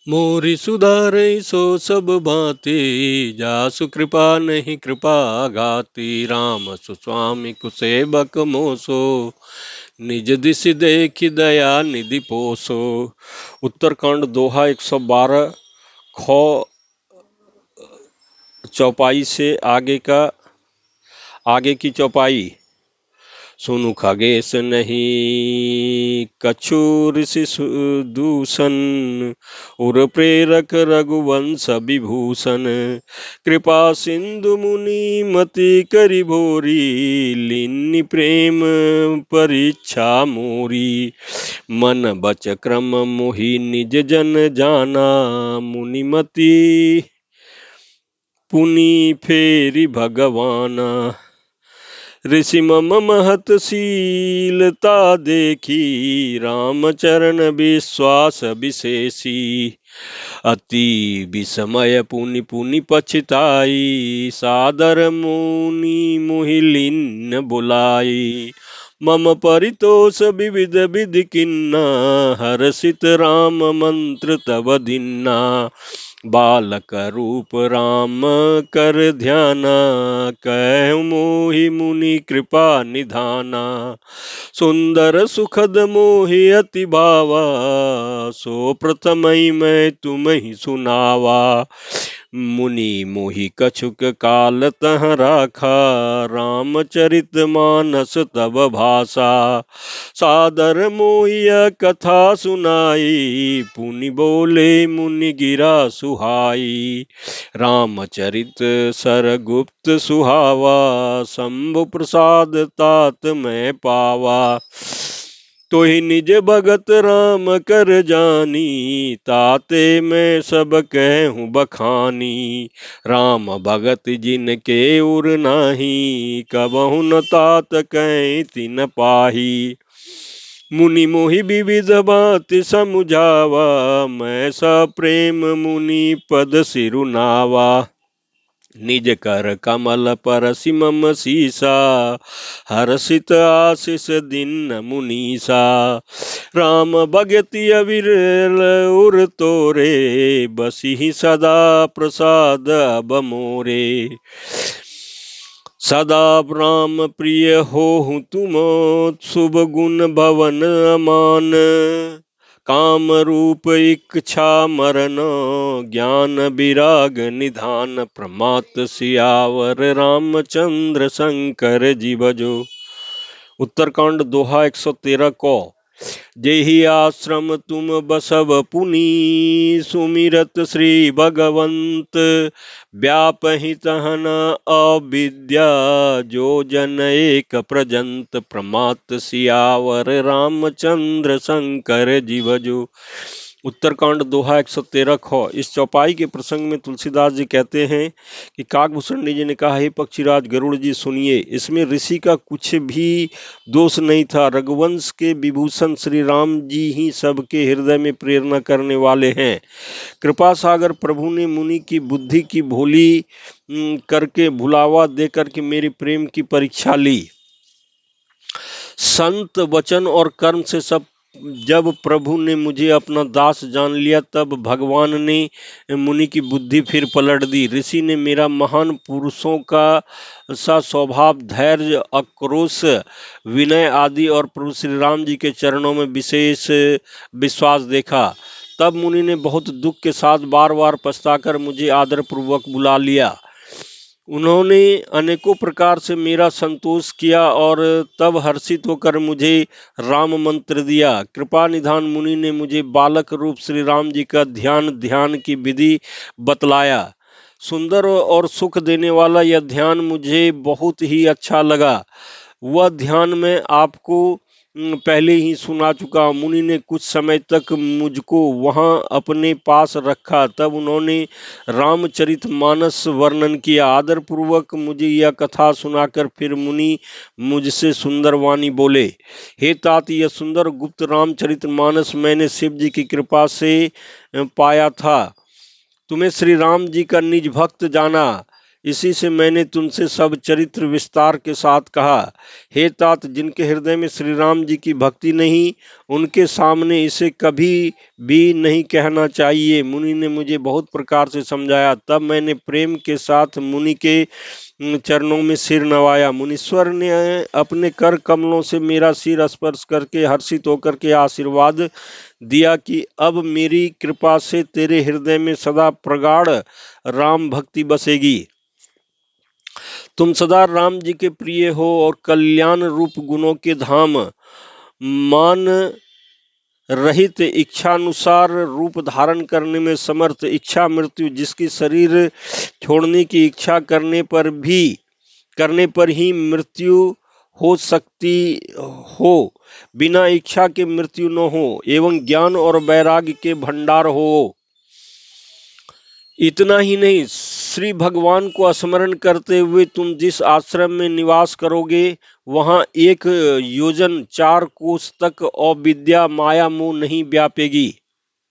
मोरी सुधारै सो सब भांति, जासु कृपा नहीं कृपा घाती। राम सुस्वामी कुसेबक मोसो, निज दिश देखि दया निधि पोसो। उत्तरकांड दोहा 112 खो चौपाई से आगे की चौपाई। सुनु खगेश नहीं कछु ऋषि दूषण, उर प्रेरक रघुवंश विभूषण। कृपा सिंधु मुनि मति करि भोरी, लीनी प्रेम परीक्षा मोरी। मन बच क्रम मोहि निज जन जाना, मुनिमति पुनि फेरि भगवाना। ऋषि मम महतशीलता देखी, रामचरण विश्वास विशेषी। अति विस्मय पुनि पुनि पछताई, सादर मुनि मोहि लीन बुलाई। मम परितोष विविध विधि किन्ना, हर्षित राम मंत्र तब दीन्ना। बालक रूप राम कर ध्याना, कहु मोहि मुनि कृपा निधाना। सुंदर सुखद मोहि अति भावा, सो प्रथमहि मैं तुम्हि सुनावा। मुनि मोहि कछुक काल तह राखा, रामचरित मानस तब भाषा। सादर मोहि यह कथा सुनाई, पुनि बोले मुनि गिरा सुहाई। रामचरित सरगुप्त सुहावा, शंभु प्रसाद तात मैं पावा। तो ही निज भगत राम कर जानी, ताते मैं सब कहूँ बखानी। राम भगत जिनके उर नाही, कबहु न तात कहीं तिन पाही। मुनि मोहि विविध बात समुझावा, मैं सप्रेम मुनि पद सिरुनावा। निज कर कमल परसि मम सीसा, हर्षित आशीष दीन मुनीसा। राम भगति अविरल उर तोरे, बसिहि सदा प्रसाद अब मोरे। सदा राम प्रिय होहु तुम, शुभ गुण भवन अमान। काम रूप इच्छा मरण, ज्ञान विराग निधान। प्रमात सियावर रामचंद्र शंकर जी भजो। उत्तरकांड दोहा 113 को। जेहि आश्रम तुम बसव पुनि, सुमिरत श्री भगवंत। व्यापहि तहन अविद्या, जो जन एक प्रजंत। प्रमात सियावर रामचंद्र शंकर जी भजो। उत्तरकांड दोहा 113 खो। इस चौपाई के प्रसंग में तुलसीदास जी कहते हैं कि काकभूषण जी ने कहा, हे पक्षीराज गरुड़ जी सुनिए, इसमें ऋषि का कुछ भी दोष नहीं था। रघुवंश के विभूषण श्री राम जी ही सबके हृदय में प्रेरणा करने वाले हैं। कृपा सागर प्रभु ने मुनि की बुद्धि की भोली करके भुलावा दे करके मेरे प्रेम की परीक्षा ली। संत वचन और कर्म से सब जब प्रभु ने मुझे अपना दास जान लिया, तब भगवान ने मुनि की बुद्धि फिर पलट दी। ऋषि ने मेरा महान पुरुषों का सा स्वभाव, धैर्य, आक्रोश, विनय आदि और प्रभु श्री राम जी के चरणों में विशेष विश्वास देखा। तब मुनि ने बहुत दुख के साथ बार बार पछताकर मुझे आदर पूर्वक बुला लिया। उन्होंने अनेकों प्रकार से मेरा संतोष किया और तब हर्षित होकर मुझे राम मंत्र दिया। कृपा निधान मुनि ने मुझे बालक रूप श्री राम जी का ध्यान की विधि बतलाया। सुंदर और सुख देने वाला यह ध्यान मुझे बहुत ही अच्छा लगा। वह ध्यान मैं आपको पहले ही सुना चुका। मुनि ने कुछ समय तक मुझको वहां अपने पास रखा। तब उन्होंने रामचरितमानस वर्णन किया। आदर पूर्वक मुझे यह कथा सुनाकर फिर मुनि मुझसे सुंदर वाणी बोले, हे तात, यह सुंदर गुप्त रामचरितमानस मैंने शिव जी की कृपा से पाया था। तुम्हें श्री राम जी का निज भक्त जाना। इसी से मैंने तुमसे सब चरित्र विस्तार के साथ कहा। हे तात, जिनके हृदय में श्री राम जी की भक्ति नहीं, उनके सामने इसे कभी भी नहीं कहना चाहिए। मुनि ने मुझे बहुत प्रकार से समझाया, तब मैंने प्रेम के साथ मुनि के चरणों में सिर नवाया। मुनीश्वर ने अपने कर कमलों से मेरा सिर स्पर्श करके हर्षित होकर के आशीर्वाद दिया कि अब मेरी कृपा से तेरे हृदय में सदा प्रगाढ़ राम भक्ति बसेगी। तुम सदा राम जी के प्रिय हो और कल्याण रूप गुणों के धाम, मान रहित इच्छानुसार रूप धारण करने में समर्थ, इच्छा मृत्यु, जिसकी शरीर छोड़ने की इच्छा करने पर ही मृत्यु हो सकती हो, बिना इच्छा के मृत्यु न हो, एवं ज्ञान और वैराग्य के भंडार हो। इतना ही नहीं, श्री भगवान को स्मरण करते हुए तुम जिस आश्रम में निवास करोगे, वहां 1 योजन 4 कोस तक अविद्या माया मोह नहीं व्यापेगी।